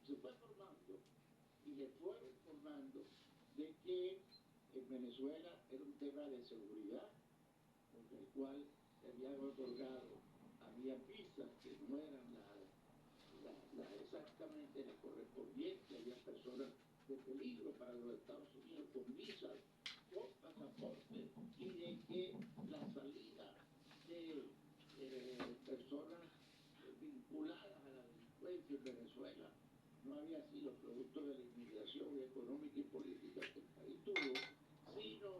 se fue formando y le fueron formando de que en Venezuela era un tema de seguridad, por el cual se habían otorgado, había visas que no eran exactamente las correspondientes, había personas de peligro para los Estados Unidos con visas, con pasaporte, y de que la salida de personas vinculadas a la delincuencia en Venezuela no había sido producto de la inmigración económica y política que el país tuvo, sino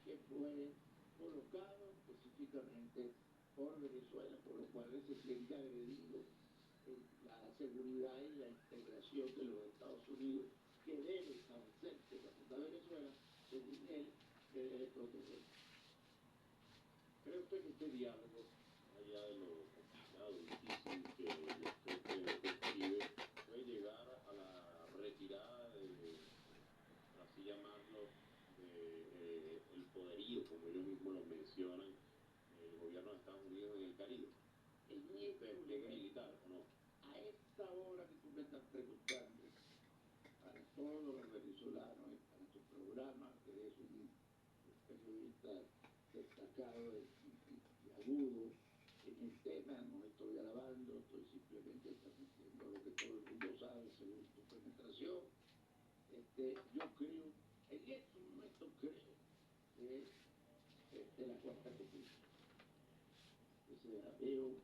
que fue colocado específicamente por Venezuela, por lo cual se siente agredido en la seguridad y la integración de los Estados Unidos, que debe establecerse con la Venezuela, según él, que debe proteger. ¿Cree usted que este diálogo, allá de lo complicado, difícil que usted describe, puede llegar a la retirada de, por así llamarlo, el poderío, como ellos mismos lo mencionan, el gobierno de Estados Unidos en el Caribe? En ¿De despliegue militar o no? A esta hora que tú me estás preguntando, para todos los venezolanos y para tu programa, que eres un periodista destacado y agudo en el tema, no estoy alabando, estoy simplemente transmitiendo lo que todo el mundo sabe según tu penetración. Yo creo, en estos momentos creo que la cuarta constitución. O sea, veo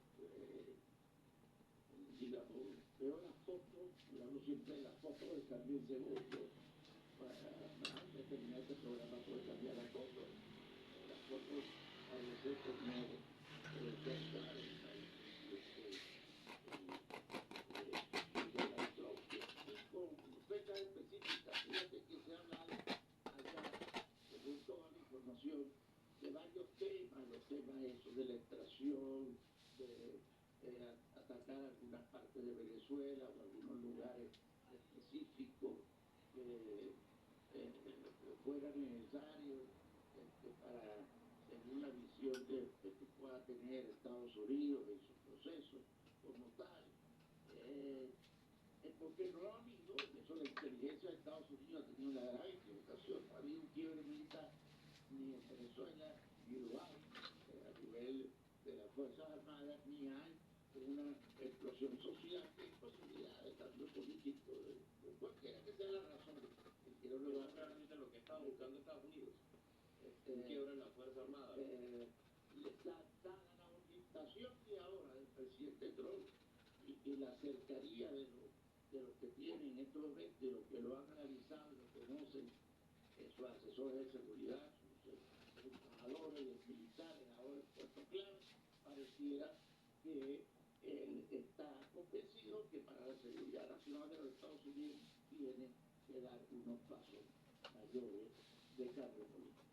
las fotos, mirando siempre las fotos de cambio en segundo, para antes de terminar este programa poder cambiar las fotos. Las fotos a veces como cerca y con fechas específicas. Fíjate que se ha hablado allá, según toda la información, de varios temas, los temas esos de la extracción, de atacar algunas partes de Venezuela o algunos lugares específicos que fuera necesario para según la visión que pueda tener Estados Unidos en su proceso como tal. Porque no ha habido, eso la inteligencia de Estados Unidos ha tenido una gran equivocación, no ha habido un quiebre militar ni en Venezuela, ni lo hay a nivel de las Fuerzas Armadas, ni hay una explosión social, que hay posibilidad de cambio político, de cualquiera que sea la razón. ¿No es realmente lo que está buscando Estados Unidos? ¿Un quiebre en la Fuerza Armada? La orientación de ahora del presidente Trump y la cercanía de los que tienen estos momentos, de los que lo han analizado, lo conocen, sus asesores de seguridad, sus embajadores, los militares, ahora en puesto clave, pareciera que él está convencido que para la seguridad nacional de los Estados Unidos tiene que dar unos pasos mayores de cambio político.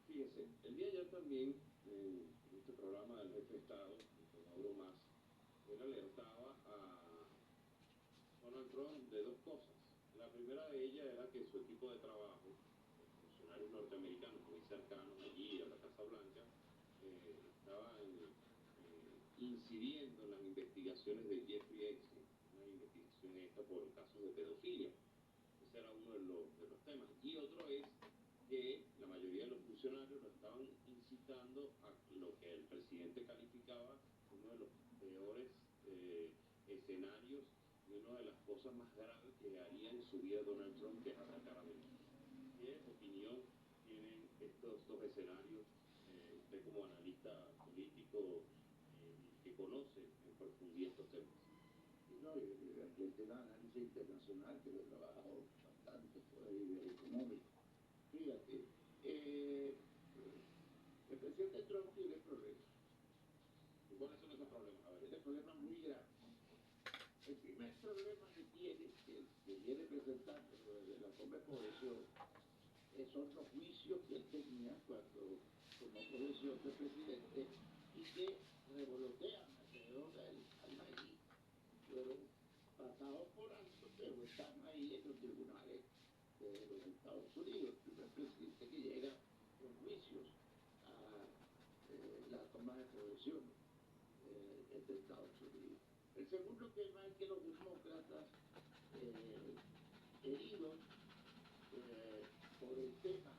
Fíjese, el día de ayer también, en este programa del jefe de Estado, con Mauro Mas, él alertaba a Donald Trump de dos cosas. La primera de ellas era que su equipo de trabajo, los funcionarios norteamericanos muy cercanos allí a la Casa Blanca, estaban incidiendo en las investigaciones de Jeffrey Epstein, una investigación esta por casos de pedofilia. Ese era uno de los temas. Y otro es que la mayoría de los funcionarios lo estaban incitando a lo que el presidente calificaba uno de los peores escenarios y una de las cosas más graves que haría en su vida Donald Trump, que es atacar a Venezuela. ¿Qué opinión tienen estos dos escenarios? Usted como analista político que conoce en profundidad estos temas. No, aquí el tema de análisis internacional, que lo he trabajado bastante por ahí, de económico. Fíjate, el presidente Trump tiene problemas. ¿Y cuáles son esos problemas? A ver. Tiene problemas muy graves. El primer problema que tiene, que viene presentando desde la toma de posesión, son los juicios que él tenía cuando tomó posesión de presidente y que revolotean alrededor del país. Fueron pasados por alto, pero están ahí en los tribunales de los Estados Unidos. El primer presidente que llega con juicios a la toma de posesión de Estados Unidos. El segundo tema es que que los demócratas heridos por el tema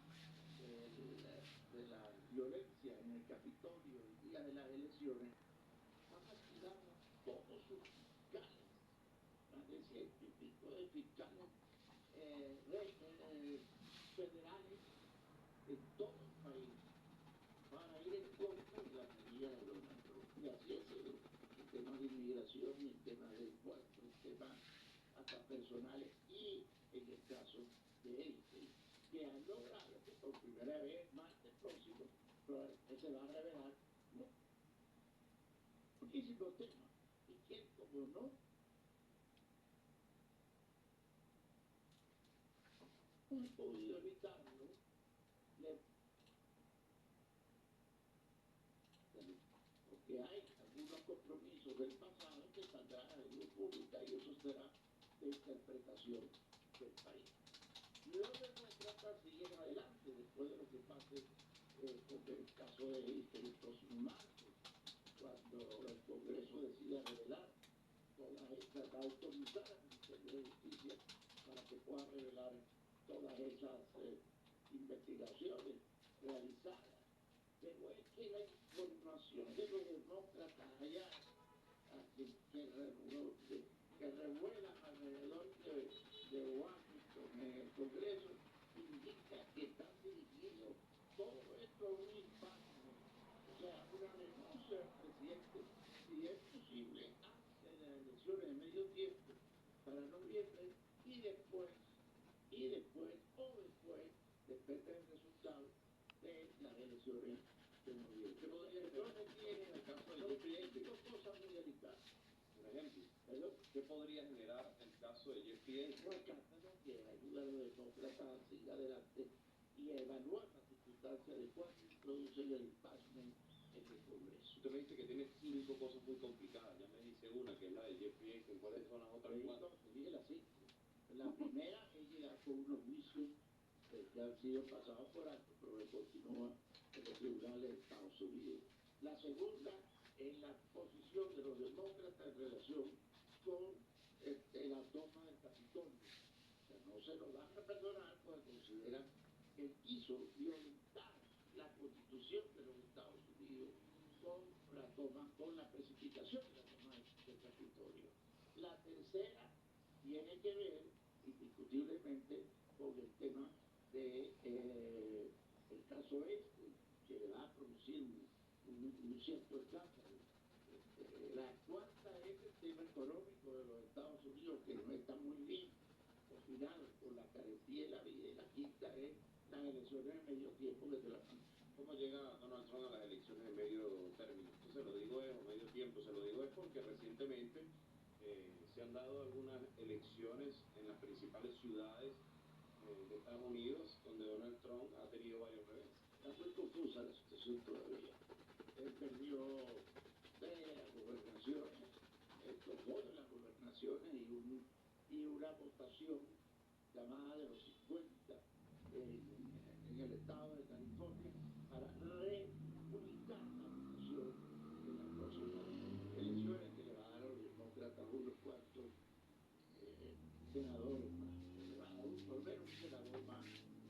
de la violencia en el Capitolio el día de las elecciones, han activado todos sus fiscales, más de 100 y pico de fiscales federales en todo el país para ir en contra de la medida de Donald Trump. Y así ha sido en temas de inmigración, en temas de impuestos, en temas hasta personales y en el caso de Einstein, que han logrado que por primera vez martes próximo se va a revelar muchísimos temas. Y quien, como no han podido evitarlo, porque hay algunos compromisos del pasado que saldrán a la luz pública y eso será de interpretación del país. Los demócratas siguen adelante después de lo que pase con el caso de el próximo martes, cuando el Congreso decida revelar todas estas, autorizar al Ministerio de Justicia para que pueda revelar todas esas investigaciones realizadas. Pero es que la información de los demócratas allá que revuelan alrededor de Washington en el Congreso indica que están dirigiendo todo esto a un impacto, o sea, una renuncia del presidente, si es posible, antes de las elecciones de medio tiempo para noviembre y después, depende del resultado de las elecciones de noviembre. ¿Qué podría Entonces tiene el caso de dos Jeffrey Epstein? cosas muy delicadas. Por ejemplo, ¿Verdad? ¿qué podría generar el caso de Jeffrey Epstein? No alcanza que ayuda a los demócratas a seguir adelante y a evaluar las circunstancias de cuándo introducen el impeachment en el Congreso. Usted me dice que tiene 5 cosas muy complicadas. Ya me dice una, que es la de Jeffrey Epstein. ¿Cuáles son las otras 4? Te dije las 5. La primera es llegar con unos juicios que han sido pasados por alto, pero que continúan en los tribunales de Estados Unidos. La segunda es la posición de los demócratas en relación con la toma del Capitolio. O sea, no se lo van a perdonar porque consideran que él quiso violentar la Constitución de los Estados Unidos con la precipitación de la toma del Capitolio. La tercera tiene que ver indiscutiblemente con el tema de el caso que le va a producir un cierto escándalo. La cuarta es el tema económico de los Estados Unidos, que no está muy bien cocinado por la carestía de la vida. Y la quinta es las elecciones de medio tiempo que se la dan. ¿Cómo llega Donald Trump a las elecciones de medio término? Esto se lo digo es, o medio tiempo, se lo digo es porque recientemente se han dado algunas elecciones en las principales ciudades de Estados Unidos, donde Donald Trump ha tenido varios revés. Está muy confusa la situación todavía. Él perdió 3 de las gobernaciones, tomó de las gobernaciones y una votación llamada de los 50 en el estado de California para reubicar la votación en las próximas elecciones que le va a dar a los demócratas unos cuantos senadores más, le va a dar por lo menos un senador más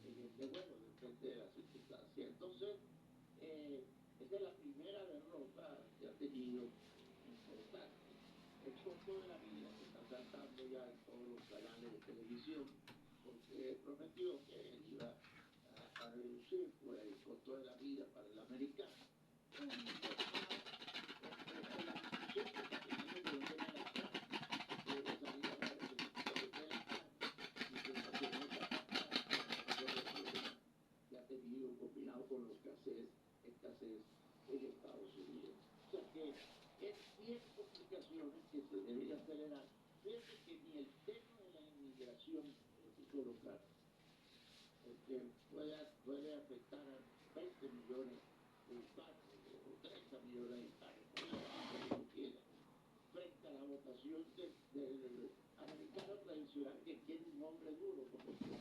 en este juego, depende de las circunstancias. Entonces, esa es la primera derrota que ha tenido importante. El costo de la vida se está saltando ya en todos los canales de televisión, porque prometió que él iba a reducir pues, el costo de la vida para el americano. Que ha tenido combinado con los escasez en Estados Unidos. O sea que tiene complicaciones que se deben acelerar. Fíjate que ni el tema de la inmigración es colocar, porque puede afectar a 20 millones de hispanos o 30 millones de hispanos, como quiera, frente a la votación del americano tradicional que quiere un hombre duro como tú.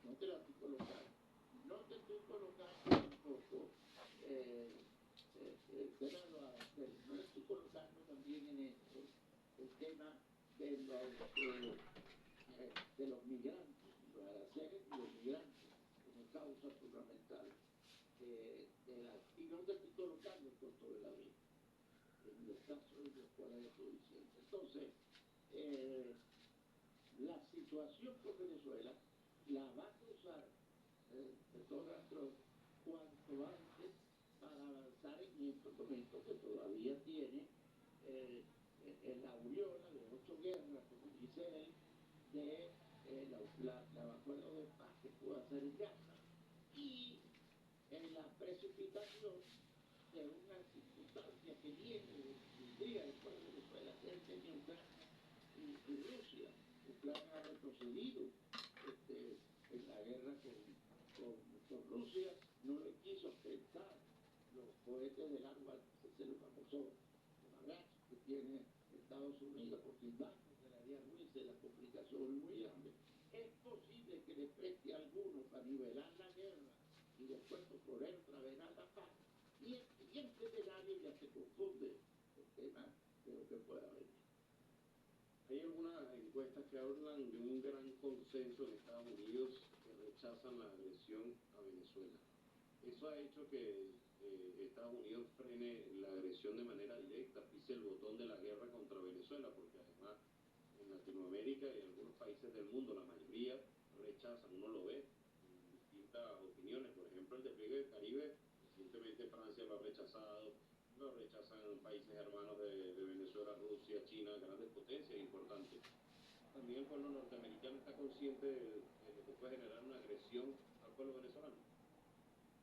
No te la estoy colocando. No te estoy colocando tampoco no estoy colocando también en esto el tema de los migrantes, los aranceles y los migrantes, como causa fundamental y no te estoy colocando el costo de la vida, en los casos en los cuales estoy diciendo. Entonces, la situación con Venezuela la va a cruzar de todo nuestro cuanto antes para avanzar en estos momentos que todavía tiene en la aureola de 8 guerras, como dice él, de acuerdo de paz que pudo hacer en Gaza y en la precipitación de una circunstancia que vendría después de Venezuela, que él tenía Ucrania y Rusia. Ucrania ha retrocedido en la guerra con Rusia, no le quiso aceptar los cohetes de largo alcance, el famoso Barrage que tiene Estados Unidos, porque el daño que le haría a Rusia, la complicación es muy grande. Es posible que le preste a algunos para nivelar la guerra y después proponer otra vez a la paz. Y en el siguiente escenario ya se confunde el tema de lo que pueda venir. Hay algunas encuestas que hablan de un gran consenso en Estados Unidos que rechazan la agresión a Venezuela. Eso ha hecho que Estados Unidos frene la agresión de manera directa, pise el botón de la guerra contra Venezuela, porque además en Latinoamérica y en algunos países del mundo la mayoría rechazan, uno lo ve en distintas opiniones. Por ejemplo, el despliegue del Caribe, recientemente Francia lo ha rechazado, lo rechazan países hermanos de Venezuela, Rusia, China, grandes potencias importantes. También el pueblo norteamericano está consciente de lo que puede generar una agresión al pueblo venezolano.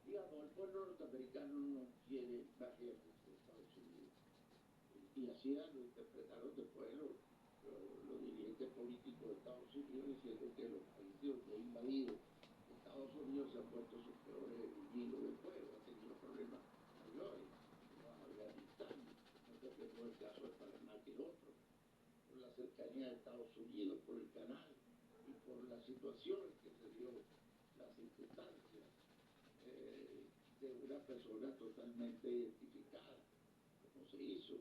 Digamos, el pueblo norteamericano no quiere la guerra de Estados Unidos. Y así lo interpretaron después los dirigentes políticos de Estados Unidos, diciendo que los países que han invadido Estados Unidos se han puesto sus peores enemigos del pueblo, han tenido problemas mayores, como Afganistán, no sé qué fue el caso de Panamá que otro, por la cercanía de Estados Unidos, por el canal y por la situación que se dio, las circunstancias de una persona totalmente identificada, como se hizo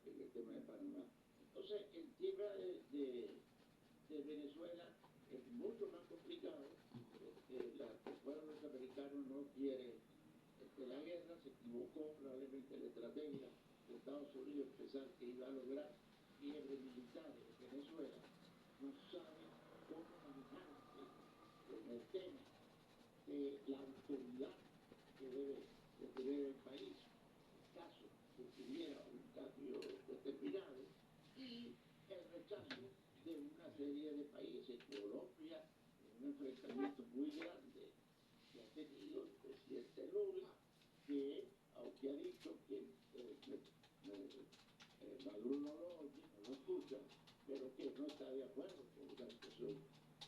en el tema de Panamá. Entonces, el tema de Venezuela es mucho más complicado. El pueblo norteamericano no quiere la guerra, se equivocó probablemente la estrategia de Estados Unidos pensar que iba a lograr quiebre militar en Venezuela. No sabe cómo manejarse en el tema de la autoridad que debe de tener el país en caso de que hubiera un cambio determinado y el rechazo de una serie de países. Colombia, un enfrentamiento muy grande que ha tenido el presidente Lula, que aunque ha dicho que Maduro no lo oye, no lo escucha, pero que no está de acuerdo con una situación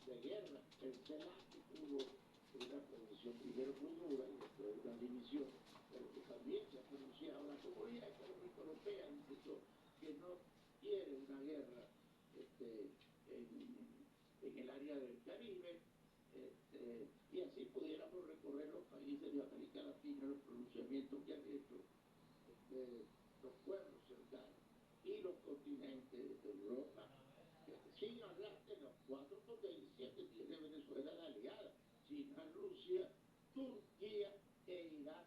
de guerra. El CELAC tuvo una posición primero muy dura y después una división, pero que también se ha pronunciado. La Comunidad Económica Europea dice que no quiere una guerra en el área del Caribe, y así pudiéramos recorrer los países de América Latina, los pronunciamientos que han hecho los pueblos cercanos y los continentes de Europa, sin hablar de las 4 potencias que tiene Venezuela de aliada: China, Rusia, Turquía e Irán,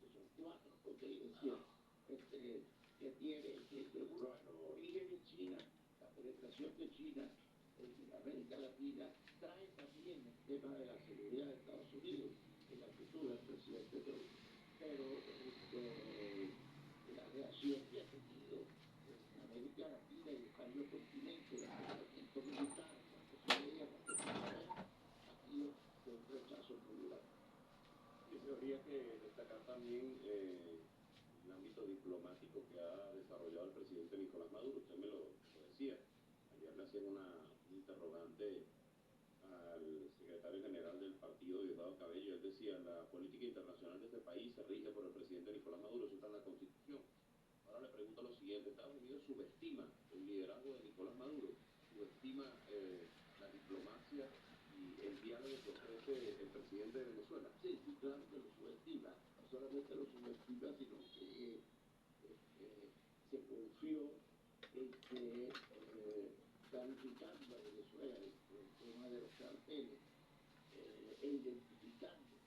que son 4 potencias que tiene, que uno de los orígenes de China, la penetración de China en América Latina, trae también el tema de la seguridad de Estados Unidos en la actitud del presidente Trump. Pero la reacción que ha tenido en América Latina y en varios continentes, el acercamiento militar, cuando se veía, cuando se sabe, ha sido de un rechazo muy grande. Y habría que destacar también el ámbito diplomático que ha desarrollado el presidente Nicolás Maduro. Usted me lo decía. Ayer le hacían una interrogante al secretario general del partido, Diosdado Cabello. Él decía: la política internacional de este país se rige por el presidente Nicolás Maduro, eso está en la Constitución. Ahora le pregunto lo siguiente: ¿Estados Unidos subestima el liderazgo de Nicolás Maduro? ¿Subestima la diplomacia y el diálogo que ofrece el presidente de Venezuela? Sí, sí, claro que lo subestima. No solamente lo subestima, sino que se confió en que identificando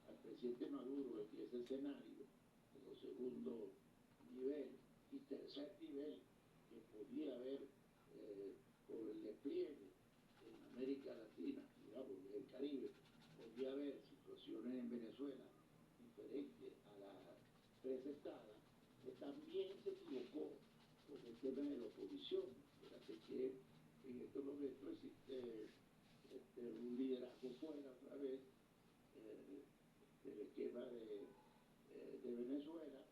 al presidente Maduro en ese escenario, como segundo nivel y tercer nivel que podía haber por el despliegue en América Latina, digamos, en el Caribe, podía haber situaciones en Venezuela diferentes a las presentadas, también se equivocó con el tema de la oposición. Fíjate que en estos momentos existe un liderazgo fuera otra vez del esquema de Venezuela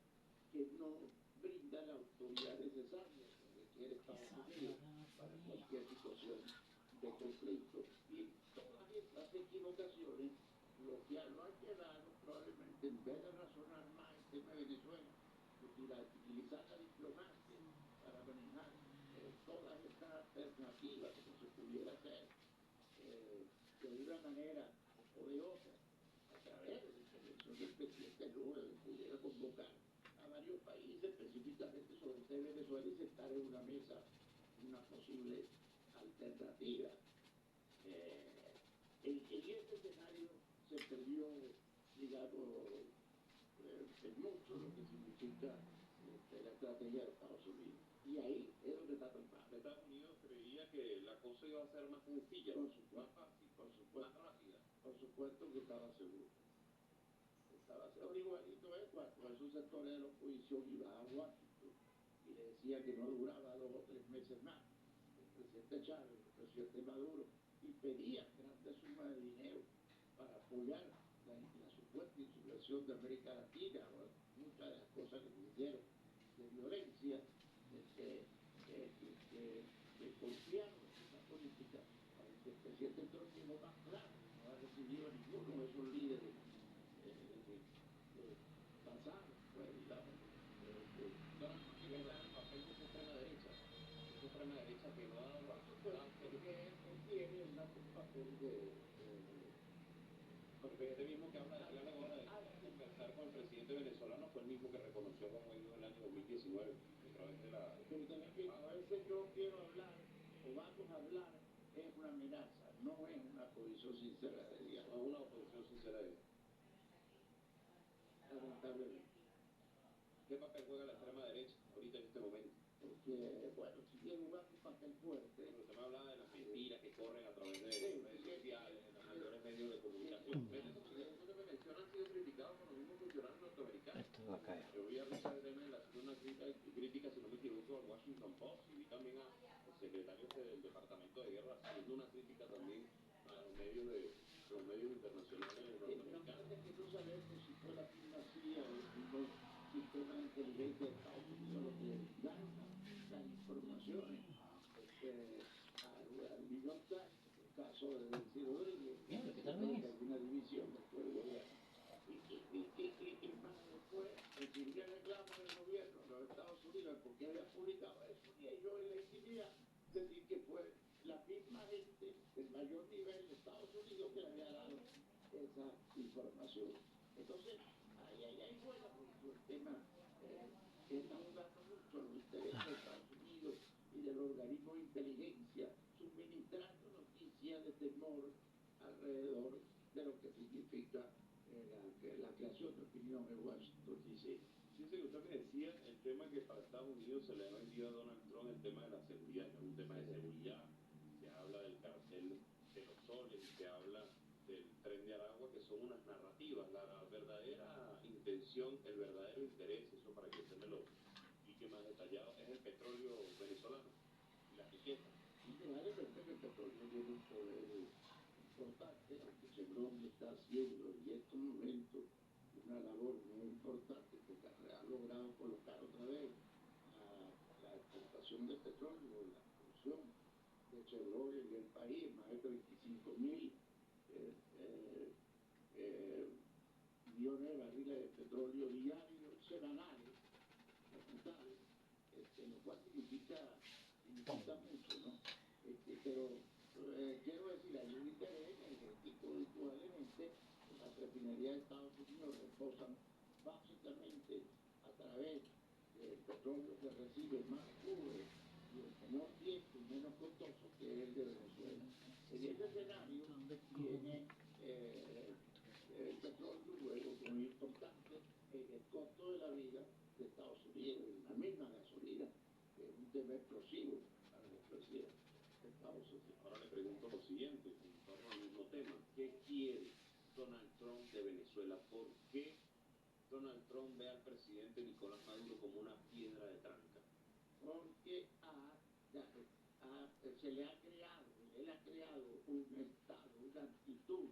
que no brinda la autoridad necesaria que requiere Estados Unidos para cualquier situación de conflicto. Y todas estas equivocaciones lo que lo han llevado probablemente, en vez de razonar más el tema de Venezuela, utilizar la diplomacia para manejar todas estas alternativas como se pudiera hacer de una manera o de otra, a través de la intervención del presidente Lula, que pudiera convocar a varios países, específicamente sobre este Venezuela, y sentar en una mesa una posible alternativa. En ese escenario se perdió, digamos, en mucho lo que significa la estrategia de Estados Unidos. Y ahí es donde está el mal. Estados Unidos creía que la cosa iba a ser más sencilla, más fácil, más rápida. Por supuesto que estaba seguro. Estaba seguro. Igualito es cuando esos sectores de la oposición iban a Washington y le decía que no duraba 2 o 3 meses más. El presidente Chávez, el presidente Maduro, y pedían grandes sumas de dinero para apoyar la supuesta insurrección de América Latina, o muchas de las cosas que se hicieron de violencia, que confiaron en esa política, aunque el presidente Trump llegó más claro, no ha recibido a ninguno de esos líderes pasados, pues digamos. Ahora, ¿qué tal el papel de esa extrema derecha? Esa extrema derecha que no ha dado resultados. Él tiene un papel Porque este mismo que habla ahora de conversar con el presidente venezolano fue el mismo que reconoció a Juan Guaidó en el año 2019 a través de la... Pero también a veces yo quiero hablar, o vamos a hablar, es una amenaza, no es una posición sincera de Dios. No es una oposición sincera de él. Lamentablemente. ¿Qué papel juega la extrema derecha ahorita en este momento? Porque, bueno, si bien jugar un papel fuerte. Pero usted me hablaba de las mentiras que corren a través de redes sociales, de los mayores medios de comunicación. Esos que me mencionan han sido criticados por los mismos funcionarios norteamericanos. Esto va a caer. Yo vi a Richard Demel haciendo una crítica, si no me equivoco, al Washington Post, y vi también al secretario del Departamento de Guerra haciendo una crítica también a los medios internacionales norteamericanos. Que no sabemos si fue la misma CIA o el mismo sistema de inteligencia de Estados Unidos lo que dan las informaciones al New York Times, en el caso de Ciro Rodríguez, que hay una división después del gobierno. Y más después recibía reclamos del gobierno de los Estados Unidos porque había publicado eso, y ellos en la intimidad decir que fue la misma gente del mayor nivel de Estados Unidos que le había dado esa información. Entonces, ahí juega mucho el tema que está jugando mucho los intereses de Estados Unidos y de los organismos de inteligencia, suministrando noticias de temor alrededor de lo que significa la creación de opinión en Washington DC. Fíjese que usted me decía el tema que para Estados Unidos se le ha vendido a Donald Trump, el tema de la seguridad, que es un tema de seguridad. Se habla del cartel de los soles, se habla del tren de Aragua, que son unas narrativas. La verdadera intención, el verdadero interés, eso para que usted me lo explique más detallado, es el petróleo venezolano y la riqueza. Indudablemente que el petróleo tiene un poder importante, aunque Chevron está haciendo en estos momentos una labor muy importante porque ha logrado colocar otra vez la exportación de petróleo, la producción de Chevron en el país, más de 35.000 millones de barriles de petróleo diarios, semanales, totales, lo cual significa mucho, ¿no? Pero quiero decir, hay un interés energético, indudablemente, las refinerías de Estados Unidos reposan básicamente a través del petróleo que recibe más crudo y en menor tiempo y menos costoso que el de Venezuela. En ese escenario, Donald Trump ve al presidente Nicolás Maduro como una piedra de tranca? Porque se le ha creado, él ha creado un estado, una actitud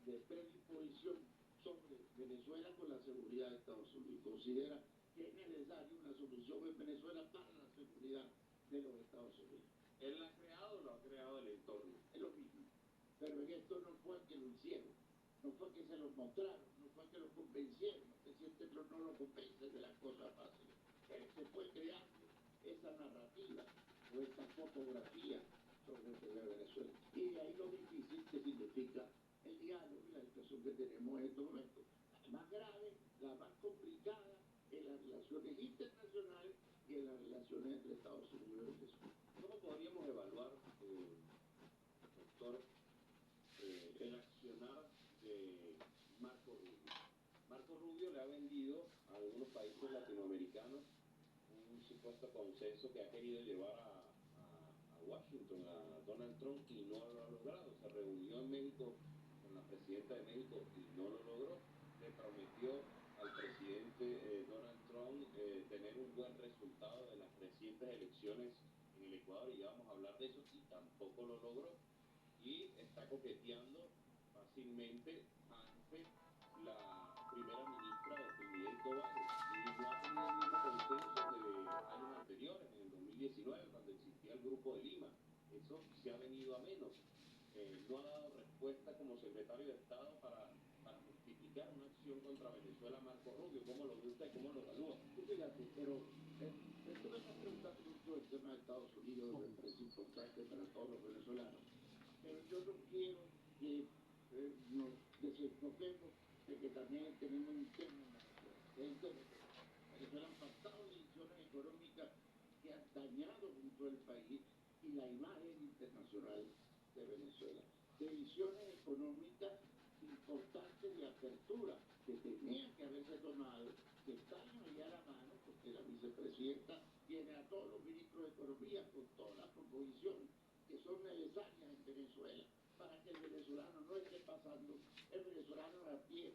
de predisposición sobre Venezuela con la seguridad de Estados Unidos. Considera que es necesaria una solución en Venezuela para la seguridad de los Estados Unidos. ¿Él la ha creado o lo ha creado el entorno? Es lo mismo. Pero en esto no fue que lo hicieron, no fue que se lo mostraron, no fue que lo convencieron. El presidente Trump no lo convence de las cosas fáciles. Él se fue creando esa narrativa o esa fotografía sobre Venezuela. Y de ahí lo difícil que significa el diálogo y la situación que tenemos en estos momentos. La más grave, la más complicada en las relaciones internacionales y en las relaciones entre Estados Unidos y Venezuela. ¿Cómo podríamos evaluar, doctor, el accionar de Marco Rubio? Marco Rubio le ha vendido a algunos países latinoamericanos un supuesto consenso que ha querido llevar a Washington, a Donald Trump, y no lo ha logrado. Se reunió en México con la presidenta de México y no lo logró. Le prometió al presidente Donald Trump tener un buen resultado de las recientes elecciones en el Ecuador, y ya vamos a hablar de eso, y tampoco lo logró. Y está coqueteando fácilmente ante la primera ministra de Trinidad y Tobago, y no ha tenido el mismo consenso de años anteriores, en el 2019, cuando existía el Grupo de Lima. Eso se ha venido a menos. No ha dado respuesta como secretario de Estado para justificar una acción contra Venezuela. Marco Rubio, ¿cómo lo ve usted? ¿Cómo lo evalúa? Fíjate, pero esto me está preguntando mucho el tema de Estados Unidos, me parece importante para todos los venezolanos. Pero yo no quiero que nos desenfoquemos de que también tenemos un tema en Venezuela. Venezuela han pasado decisiones económicas que han dañado mucho el país y la imagen internacional de Venezuela. Decisiones económicas importantes de apertura que tenían que haberse tomado, que están ahí a la mano, porque la vicepresidenta tiene a todos los ministros de Economía con todas las proposiciones que son necesarias en Venezuela para que el venezolano no esté pasando, el venezolano a pie,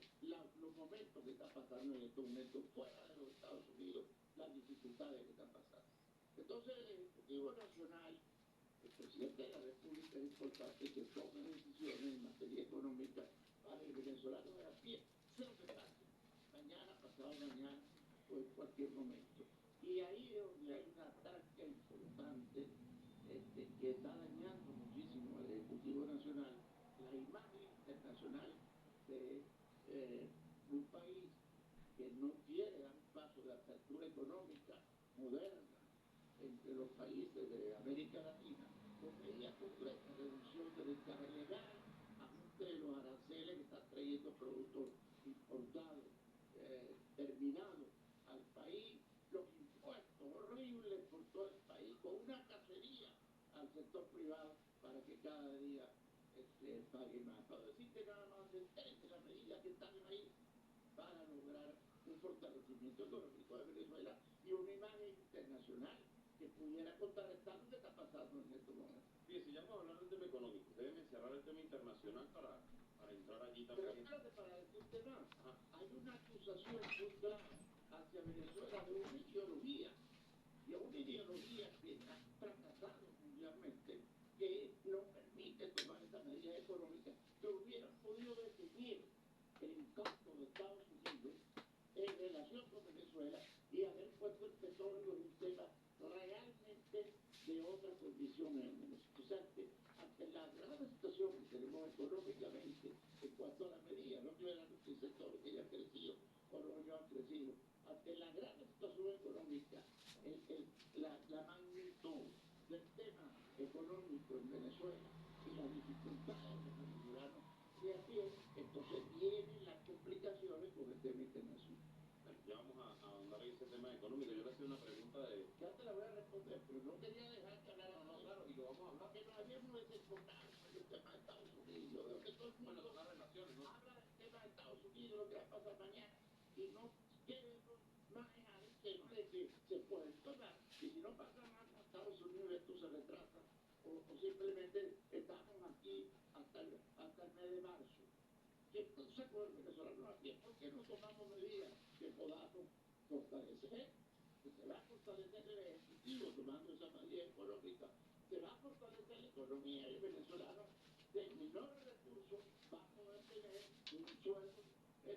los momentos que está pasando en estos momentos fuera de los Estados Unidos, las dificultades que están pasando. Entonces el Ejecutivo Nacional, el presidente de la República, es importante que tome decisiones en materia económica para el venezolano de a pie, sea lo que pase, mañana, pasado mañana o en cualquier momento. Y ahí es donde hay una ataque importante que está dañando muchísimo al Ejecutivo Nacional, la imagen internacional de un país que no quiere dar un paso de apertura económica moderna entre los países de América Latina, con medidas concretas, reducción del encaje legal, ajuste de los aranceles que están trayendo productos importados, terminados al país, los impuestos horribles por todo el país, con una cacería al sector privado para que cada día pague más. Para decirte nada más de las medidas que están ahí para lograr un fortalecimiento económico de Venezuela y una imagen internacional que pudiera contrarrestar lo que está pasando en estos momentos. Fíjese, ya vamos a hablar del tema económico. Deben cerrar el tema internacional para entrar allí Pero también. espérate, para decirte más, hay una acusación muy clara hacia Venezuela de una ideología, y una ideología que ha fracasado mundialmente, que no permite tomar estas medidas económicas que hubieran podido definir el impacto de Estados Unidos en relación con Venezuela y haber puesto el petróleo en un tema realmente de otra condición en Venezuela. O sea, que ante la grave situación que tenemos económicamente en cuanto a las medidas, no estoy hablando de sectores que ya han crecido o no ya han crecido, ante la grave situación económica, la magnitud del tema económico en Venezuela y las dificultades de los venezolanos de a pie, entonces vienen las complicaciones con el tema internacional. Ya vamos a ahondar en ese tema económico. Yo le hacía una pregunta de... Ya te la voy a responder, pero no quería dejar que hablar. No, claro, y lo vamos a hablar. Que nos habíamos desenfocado en el tema de Estados Unidos. Yo veo que todo el mundo Bueno, las relaciones, ¿no? habla del tema de Estados Unidos, lo que va a pasar mañana, y no quieren manejar el tema de que se pueden tomar. Y si no pasa nada con Estados Unidos, esto se retrasa, o simplemente estamos aquí hasta el mes de marzo. ¿Qué pasa con el venezolano a pie? ¿Por qué no tomamos medidas que podamos fortalecer, que se va a fortalecer el Ejecutivo tomando esa medida económica, se va a fortalecer la economía y el venezolano de menores recursos va a poder tener un sueldo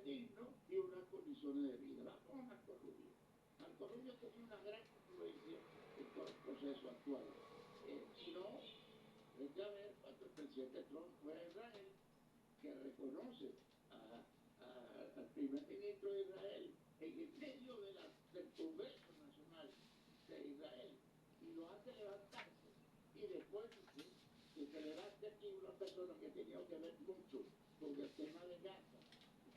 digno y unas condiciones de vida. Vamos a Marco Rubio. Marco Rubio tiene una gran influencia en todo el proceso actual. Y no, hay que ver cuando el presidente Trump fue a Israel, que reconoce al primer ministro de Israel en el medio del Congreso Nacional de Israel y lo hace levantarse. Y después dice que se levante aquí una persona que tenía que ver mucho con el tema de Gaza,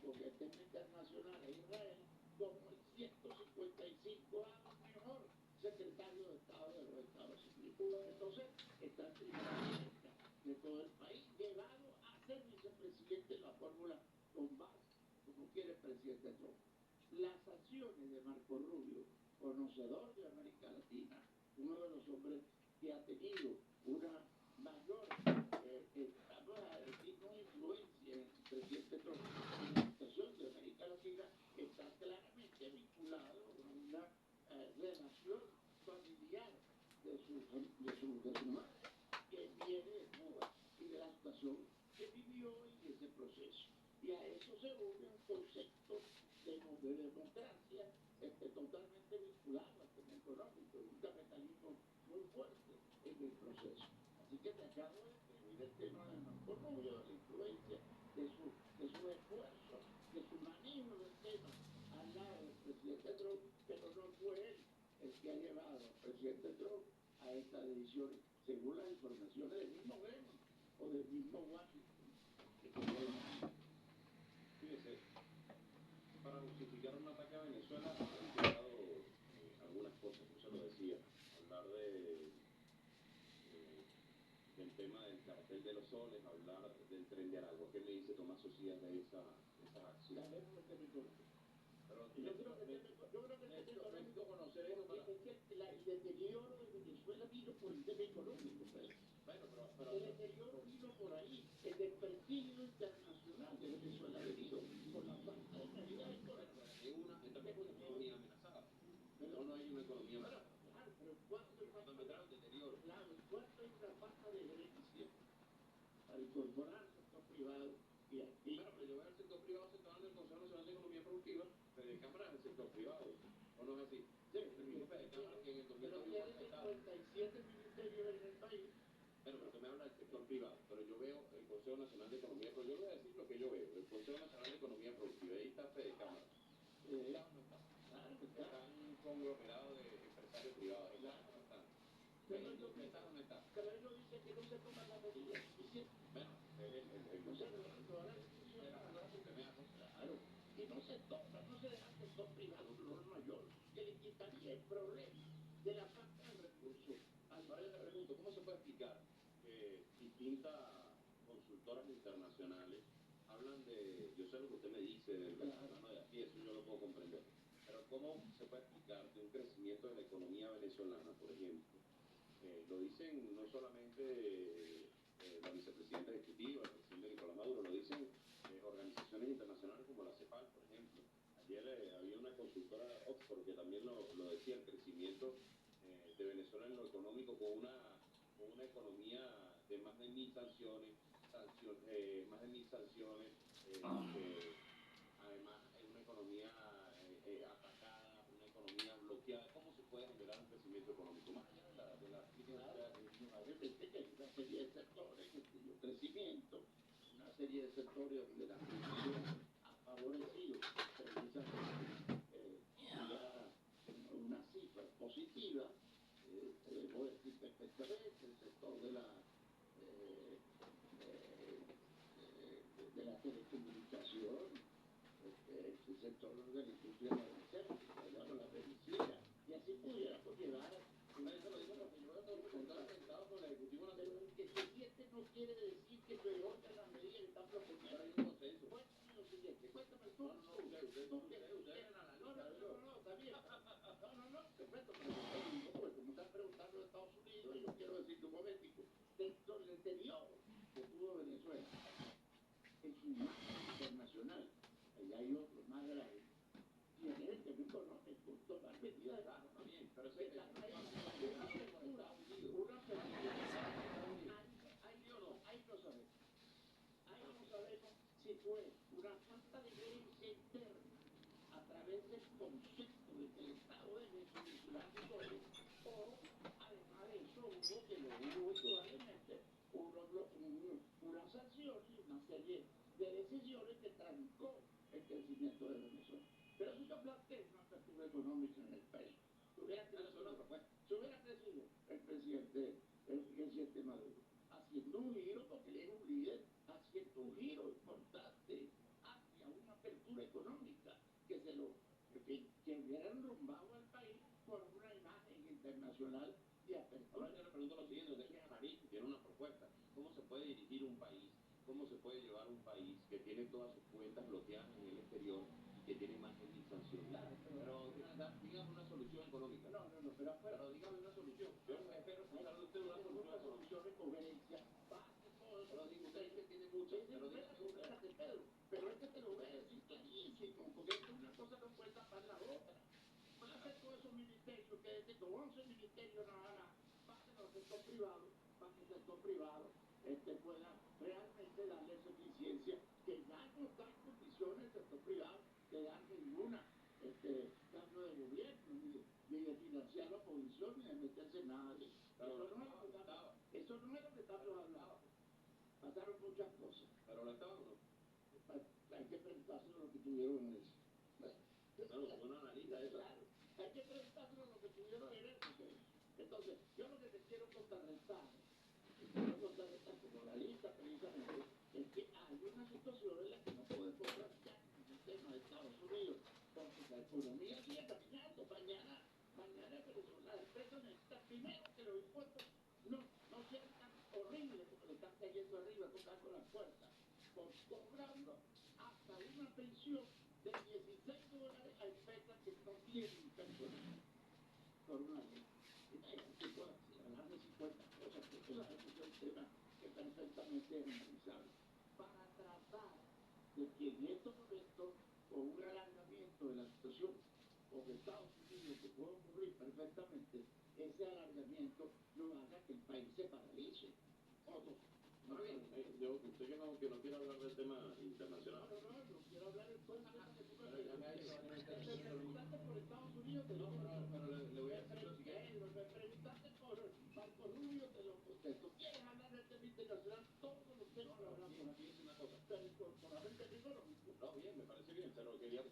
con el tema internacional de Israel, como el 155 años mejor secretario de Estado de los Estados Unidos. Entonces, está en primera lista de todo el país, llevado a ser vicepresidente de la fórmula con base, como quiere el presidente Trump. Las acciones de Marco Rubio, conocedor de América Latina, uno de los hombres que ha tenido una mayor, vamos a decir, no influencia en el presidente Trump, en la situación de América Latina, está claramente vinculado a una relación familiar de su madre, que viene de Cuba y de la situación que vivió y de ese proceso. Y a eso se une un concepto de democracia totalmente vinculado al tema económico, un capitalismo muy fuerte en el proceso. Así que te acabo de escribir el tema de Marco Rubio, de la influencia, de su esfuerzo, de su manejo del tema al lado del presidente Trump, pero no fue él el que ha llevado al presidente Trump a estas decisiones, según las informaciones del mismo Gremio o del mismo Washington. Fíjese, para justificar un ataque a Venezuela han empleado algunas cosas, yo se lo decía, hablar del tema del cartel de los soles, hablar del tren de Aragua. ¿Qué me dice Tomás Socias de esas acciones? Pero Yo creo que necesito conocer eso para... es que el deterioro de Venezuela vino por el tema económico, pues. Bueno, El deterioro vino por ahí. El desprestigio internacional de Venezuela ha venido por la falta de calidad económica. Estamos con una economía amenazada. No hay una economía amenazada. Claro, pero cuando el deterioro. Claro, cuando hay una falta de gerencia para incorporar al sector privado y aquí. Claro, pero yo veo al sector privado sentado en el Consejo Nacional de Economía Productiva, Fede Cámara es el sector privado. ¿O no es así? Sí, el mismo Fede Cámara que en el 2009 tiene 57 ministerios en el país. Pero usted me habla del sector privado, pero yo veo el Consejo Nacional de Economía Productiva. Yo voy a decir lo que yo veo. El Consejo Nacional de Economía Productiva, ahí está Fede Cámara. ¿Está o no está? Está un conglomerado de empresarios privados. ¿Está o no está? Pero él no está. Pero él no dice que no se toman las medidas suficientes. Bueno, No se todas las decisiones. Claro. Y no se toca, no se deja al sector privado un rol mayor que le quitaría el problema de la falta de recursos. Ahora yo te pregunto, ¿cómo se puede explicar que distintas consultoras internacionales hablan de, yo sé lo que usted me dice, del venezolano de aquí, eso yo lo puedo comprender, pero ¿cómo se puede explicar que un crecimiento de la economía venezolana, por ejemplo, lo dicen no solamente la vicepresidenta ejecutiva, el presidente Nicolás Maduro, lo dicen organizaciones internacionales como la CEPAL, por ejemplo? Ayer había una consultora Oxford que también lo decía, el crecimiento de Venezuela en lo económico con una economía de más de 1000 sanciones, más de 1000 sanciones, además una economía atacada, una economía bloqueada. ¿Cómo se puede generar un crecimiento económico? Más allá de la crítica que hay una serie de sectores cuyo crecimiento, una serie de sectores donde la producción ha favorecido precisamente una cifra positiva. Debo decir perfectamente el sector de la telecomunicación, el sector de la industria farmacéutica, la medicina, y así pudiéramos llevar. Eso lo digo porque yo veo todo el mundo sentado con el Ejecutivo Pero Nacional. el que se siente no quiere decir que se oigan las medidas que están proponiendo. Pero hay un consenso. Cuéntame lo siguiente, cuéntame tú. Está bien. No, perfecto, pero porque me están preguntando de Estados Unidos y yo quiero decirte un momentico. Dentro del deterioro que tuvo Venezuela en su imagen internacional, allá hay otros más graves, y en este Pero si yo planteo una apertura económica en el país, si hubiera crecido el presidente Maduro, haciendo un giro, porque él es un líder, haciendo un giro importante hacia una apertura económica, que se lo, en fin, que hubiera enrumbado al país por una imagen internacional de apertura. Ahora yo le pregunto lo siguiente, usted que es analista y tiene una propuesta, ¿cómo se puede dirigir un país? ¿Cómo se puede llevar un país que tiene todas sus cuentas bloqueadas en el exterior y que tiene más de 1000 sanciones? Claro, Pero dígame una solución económica. no, pero Dígame una solución. Yo espero escuchar de usted una solución una económica. solución de coherencia, base todo eso. Pero digo, usted dice que tiene muchas, pero dígame una. Espérate, Pedro, pero es que te lo voy a decir clarísimo, porque es que una cosa no puede tapar la otra. Van a hacer todos esos ministerios, que desde los 11 ministerios nada más, pasen al sector privado, para que el sector privado pueda realmente darle esa eficiencia, que ya no está en condiciones el sector privado de dar ninguna cambio de gobierno, ni de financiar la oposición, ni de meterse en nada de eso. Eso no es lo que estamos hablando. Pasaron muchas cosas. Pero lo estaban o no. Hay que preguntarse lo que tuvieron en eso. Bueno, como un analista eso. Claro, hay que preguntarse lo que tuvieron en eso. Entonces, yo lo que te quiero contrarrestar como analista precisamente, es que hay una situación en la que no podemos plantear en el tema de Estados Unidos, porque la economía sigue caminando. Mañana las empresas necesitan primero que los impuestos no sean tan horribles como le están cayendo arriba, tocando las puertas, cobrando hasta una pensión de $16 a empresas que no tienen personal por una ley. Se puede hablar de 50 cosas, pero eso es un tema que perfectamente es analizable. Para tratar de que en estos momentos, con un alargamiento de la situación con Estados Unidos, que puede ocurrir perfectamente, ese alargamiento no haga que el país se paralice. Está bien, usted que no quiere hablar del tema internacional. No quiero hablar del tema que tú me Pero preguntaste por Estados Unidos, te lo le voy a decir lo siguiente. me preguntaste por Marco Rubio, te lo contesto. ¿Quieres hablar del tema internacional? Todos los temas lo hablamos. Fíjese una cosa. Pero corporalmente económico. No, bien, me parece bien, se lo quería.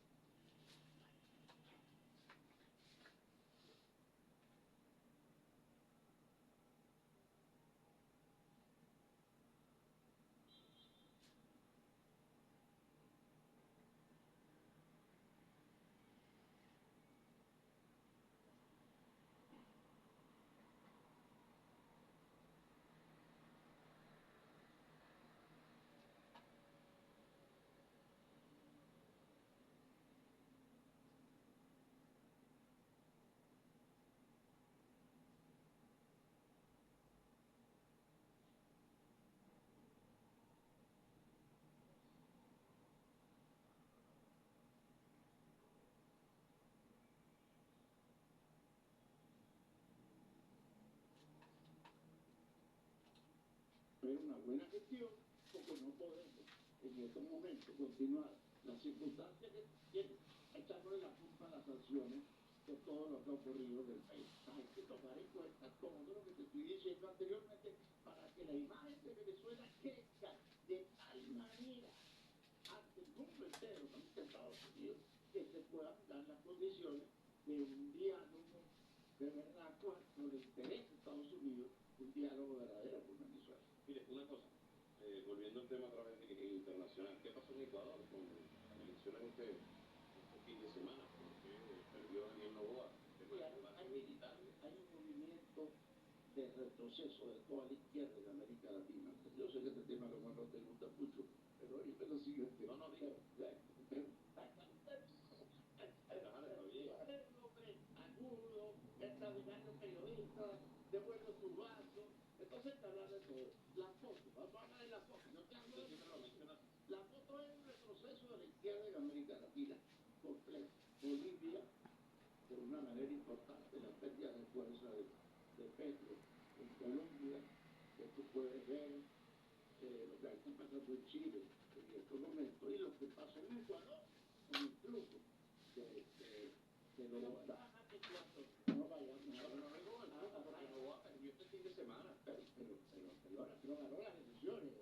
Pero una buena gestión, porque no podemos en estos momentos continuar las circunstancias que tienen, echándole la culpa a las sanciones de todo lo que ha ocurrido en el país. Hay que tomar en cuenta todo lo que te estoy diciendo anteriormente para que la imagen de Venezuela crezca de tal manera ante el mundo entero, ante Estados Unidos, que se puedan dar las condiciones de un diálogo de verdad con el interés de Estados Unidos, un diálogo verdadero con Venezuela. Mire, una cosa, volviendo al tema otra vez internacional, ¿qué pasó en Ecuador con las elecciones este fin de semana? Porque perdió Daniel Noboa, Hay un movimiento de retroceso de toda la izquierda de América Latina. Yo sé que este tema a lo mejor no te gusta mucho, pero oye, lo siguiente. No, diga. Agudo, extraordinario periodista, de buenos turbazos. Entonces te habla de todo. La foto, vamos a hablar de la foto. Yo te hablo de la foto es un retroceso de la izquierda en América Latina completo. Bolivia, de una manera importante, la pérdida de fuerza de Petro en Colombia, que tú puedes ver lo que está pasando en Chile en estos momentos y lo que pasó en Ecuador con el triunfo de Noboa. No vayamos a porque Noboa perdió este fin de semana. pero ganó las elecciones.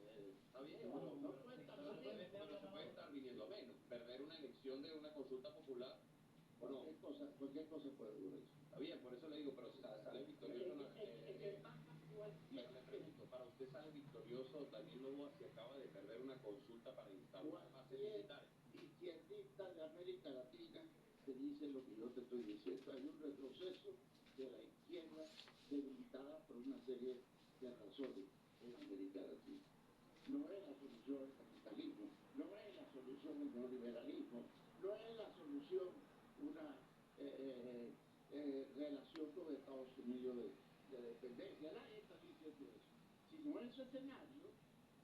Está bien, No puede estar pero se puede estar viniendo a menos. Perder una elección de una consulta popular cualquier cosa puede ocurrir. Está bien, por eso le digo, pero sale victorioso. Pero le pregunto, para usted sale victorioso Daniel Noboa si acaba de perder una consulta para instaurar bases militares. Izquierdista de América Latina te dice lo que yo te estoy diciendo. Hay un retroceso de la izquierda debilitada por una serie de razones en América Latina. No es la solución el capitalismo, no es la solución el neoliberalismo, no es la solución una relación con Estados Unidos de dependencia. Nadie está diciendo eso. Sino ese escenario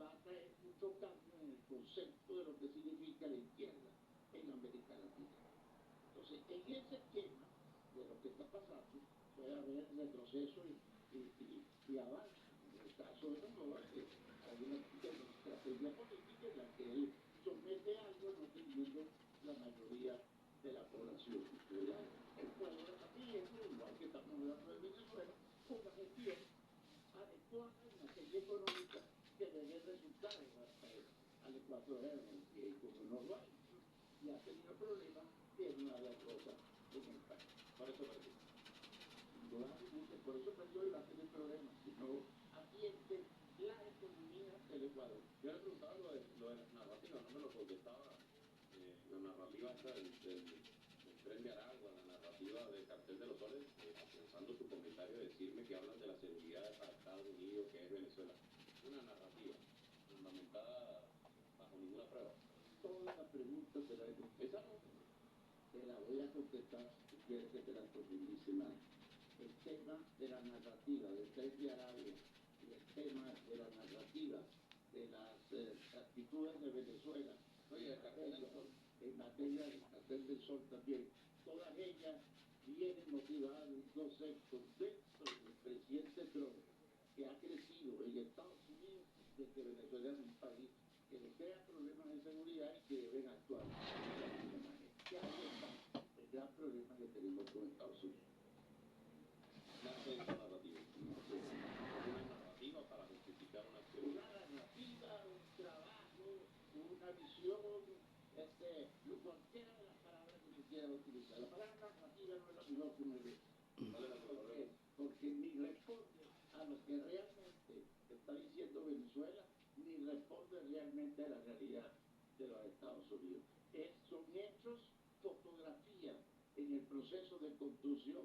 va a traer mucho cambio en el concepto de lo que significa la izquierda en América Latina. Entonces, en ese esquema de lo que está pasando, puede haber retroceso y avance. En el caso de Noboa, hay una estrategia política en la que él somete algo no teniendo la mayoría de la población. El pueblo está pidiendo, igual que estamos hablando de Venezuela, una gestión adecuada en materia económica que debe resultar al ecuatoriano, que como no lo ha hecho y ha tenido problemas, tiene una derrota en el país. Por eso perdió. Indudablemente, por eso perdió y va a tener problemas, si no atiende la economía del Ecuador. Yo le preguntaba lo de las narrativas, no me lo contestaba. La narrativa esta del Tren de Aragua, la narrativa del Cartel de los Soles, pensando su comentario de decirme que hablan de la seguridad para Estados Unidos, que es Venezuela. Una narrativa fundamentada bajo ninguna prueba. Todas las preguntas te las he contestado. Esa no. Te la voy a contestar si quieres que te la profundice más. El tema de la narrativa del Tren de Arabia y el tema de la narrativa de las actitudes de Venezuela, Oye, el Cartel del Sol. en materia del Cartel del Sol también, todas ellas vienen motivadas en un concepto dentro del presidente Trump, que ha crecido en Estados Unidos de que Venezuela es un país que le crea problemas de seguridad y que deben actuar de alguna manera. Que ahí está el gran problema que tenemos con Estados Unidos. Nace esa narrativa. Una narrativa para justificar una acción. Una narrativa, un trabajo, una visión, cualquiera de las palabras que tú quieras utilizar. La palabra narrativa no es la mejor que me ve. ¿Cuál es la mejor? Porque ni responde a lo que realmente está diciendo Venezuela, ni responde realmente a la realidad de los Estados Unidos. Son hechos, fotografías en el proceso de construcción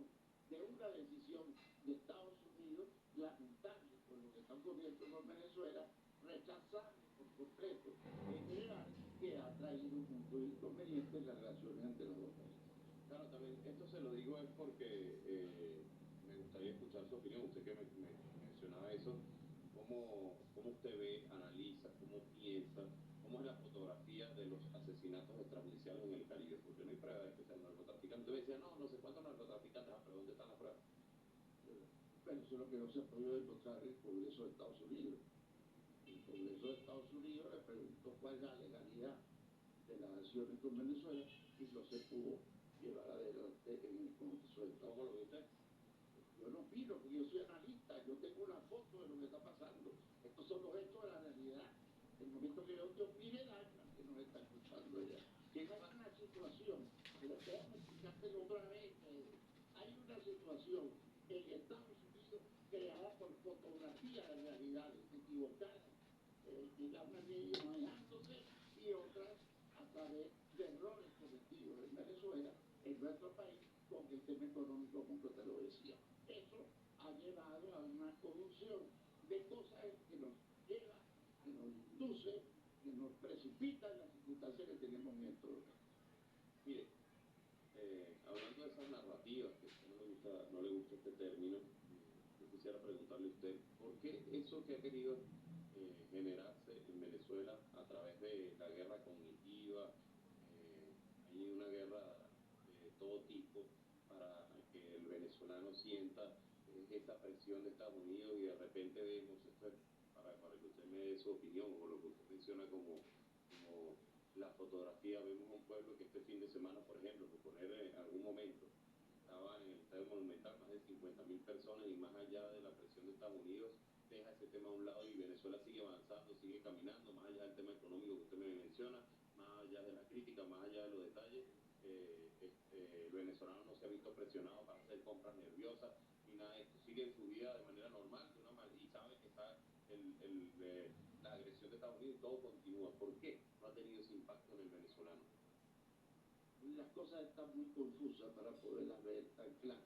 de una decisión de Estados Unidos lamentable por lo que está ocurriendo con Venezuela, rechazable por completo en general, que ha traído muchos inconvenientes en las relaciones entre los dos países. Claro, también esto se lo digo es porque me gustaría escuchar su opinión. Usted que me mencionaba eso, ¿cómo usted ve, analiza, cómo piensa, cómo es la fotografía de los asesinatos extrajudiciales en el Caribe? Porque no hay prueba de que sean narcotraficantes. Usted decía, no sé cuántos narcotraficantes, pero ¿dónde están las pruebas? Pero eso es lo que no se ha podido demostrar en el Congreso de Estados Unidos. El Congreso de Estados Unidos le preguntó cuál es la legalidad de las acciones con Venezuela y no se pudo llevar adelante en el Congreso de Estados Unidos. ¿Cómo lo ve usted? Yo no opino, porque yo soy analista, yo tengo una foto de lo que está pasando. Estos son los hechos de la realidad. El momento que yo te opine, el alma que nos está escuchando ya. Que no es una situación, pero déjame explicártelo otra vez. Hay una situación en Estados Unidos creada por fotografía de realidades equivocadas, digamos, manejándose, y otras a través de errores cometidos en Venezuela, en nuestro país, con el tema económico, como te lo decía. Eso ha llevado a una corrupción de cosas que nos lleva, que nos induce, que nos precipita en las circunstancias que tenemos en estos momentos. Mire, hablando de esas narrativas, que a usted no le gusta este término, yo quisiera preguntarle a usted, ¿por qué eso que ha querido generarse en Venezuela a través de la guerra cognitiva, hay una guerra de todo tipo para que el venezolano sienta esa presión de Estados Unidos y de repente vemos, esto es para que usted me dé su opinión o lo que usted menciona como la fotografía, vemos un pueblo que este fin de semana, por ejemplo, por poner en algún momento, estaba en el Estadio Monumental más de 50.000 personas y más allá de la presión de Estados Unidos, deja ese tema a un lado y Venezuela sigue avanzando, sigue caminando, más allá del tema económico que usted me menciona, más allá de la crítica, más allá de los detalles, el venezolano venezolano no se ha visto presionado para hacer compras nerviosas ni nada de esto. Sigue su vida de manera normal, y sabe que está la agresión de Estados Unidos y todo continúa. ¿Por qué no ha tenido ese impacto en el venezolano? Las cosas están muy confusas para poderlas ver tan claras.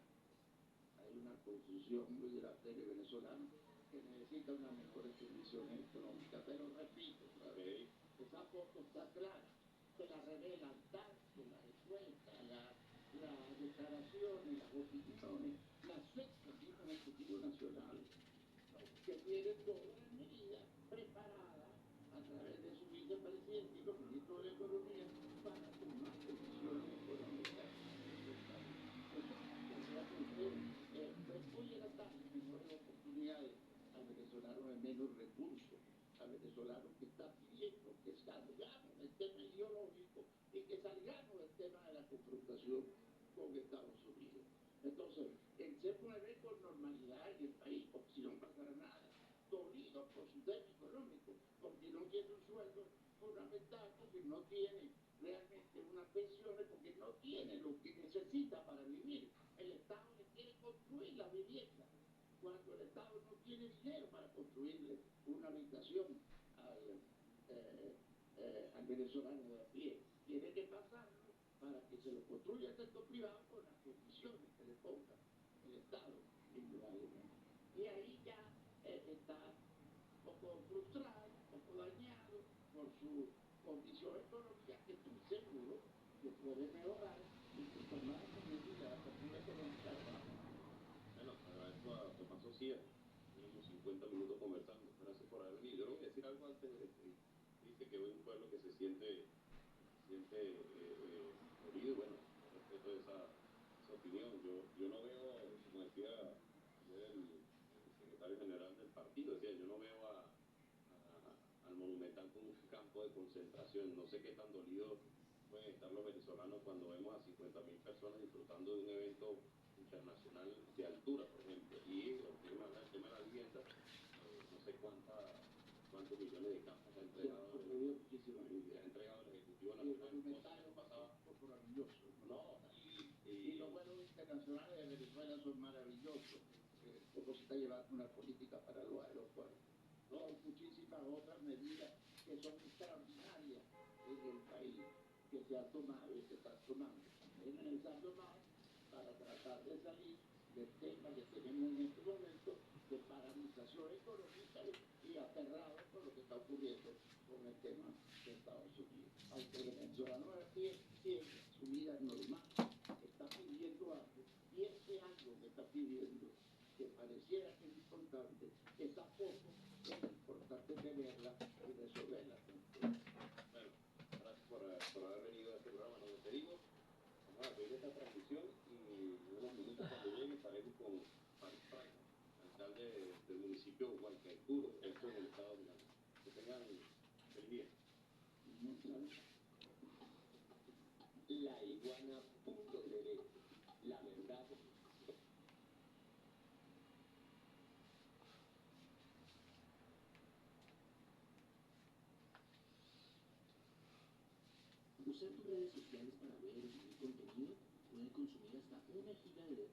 Hay una confusión muy grande del venezolano que necesita unas mejores condiciones económicas. Pero repito, esa foto está clara, se la revelan tanto las encuestas, las declaraciones, las opiniones, las fechas del Ejecutivo Nacional, que tiene todas las medidas preparadas a través de su vicepresidente y los ministros de Economía para tomar decisiones económicas del país. Hoy en la tarde mejores oportunidades al venezolano de menos recursos, al venezolano que está pidiendo que salgamos del tema ideológico y que salgamos del tema de la confrontación con Estados Unidos. Entonces, él se mueve con normalidad en el país, como si no pasara nada, dolido por su tema económico, porque no tiene un sueldo fundamental, porque no tiene realmente unas pensiones, porque no tiene lo que necesita para vivir. El Estado le quiere construir la vivienda, cuando el Estado no tiene dinero para construirle una habitación al venezolano de a pie. Tiene que pasarlo para que se lo construya el sector privado con las condiciones que le ponga el Estado, indudablemente. Y ahí ya está un poco frustrado, un poco dañado por su condición económica, que estoy seguro que puede mejorar y que tomar medidas de la apertura económica lo va a hacer. Bueno, agradezco a Tomás Socía. Tenemos 50 minutos conversando. Gracias por haber venido. Yo le voy a decir algo antes de que dice que hoy un pueblo que se siente herido. Bueno, yo respeto esa opinión. Yo no veo, como decía ayer el secretario general del partido, decía, yo no veo al Monumental como un campo de concentración. No sé qué tan dolidos pueden estar los venezolanos cuando vemos a 50.000 personas disfrutando de un evento internacional de altura, por ejemplo. Y el tema de la vivienda, no sé cuántos millones de casas ha entregado, ha entregado el Ejecutivo Nacional. Monumental pasaba maravilloso. No, y los vuelos internacionales de Venezuela son maravillosos. Cómo se está llevando una política para los aeropuertos. No, muchísimas otras medidas que son extraordinarias en el país, que se han tomado y se están tomando. Es necesario más para tratar de salir del tema que tenemos en este momento de paralización económica y aterrados por lo que está ocurriendo con el tema de Estados Unidos. Aunque el venezolano tiene su vida normal, está pidiendo algo, y ese algo que está pidiendo, que pareciera que es importante, esa foto es importante tenerla y resolverla. Bueno, gracias por haber venido a este programa. Nos despedimos. Vamos a pedir esta transmisión y en unos minutos cuando llegue estaremos con Farid Fraga, alcalde del municipio de Hualcaicuro, esto en el estado de Miranda. Que tengan feliz día. laiguana.tv, la verdad. Usar tus redes sociales para ver y subir contenido puede consumir hasta 1 giga de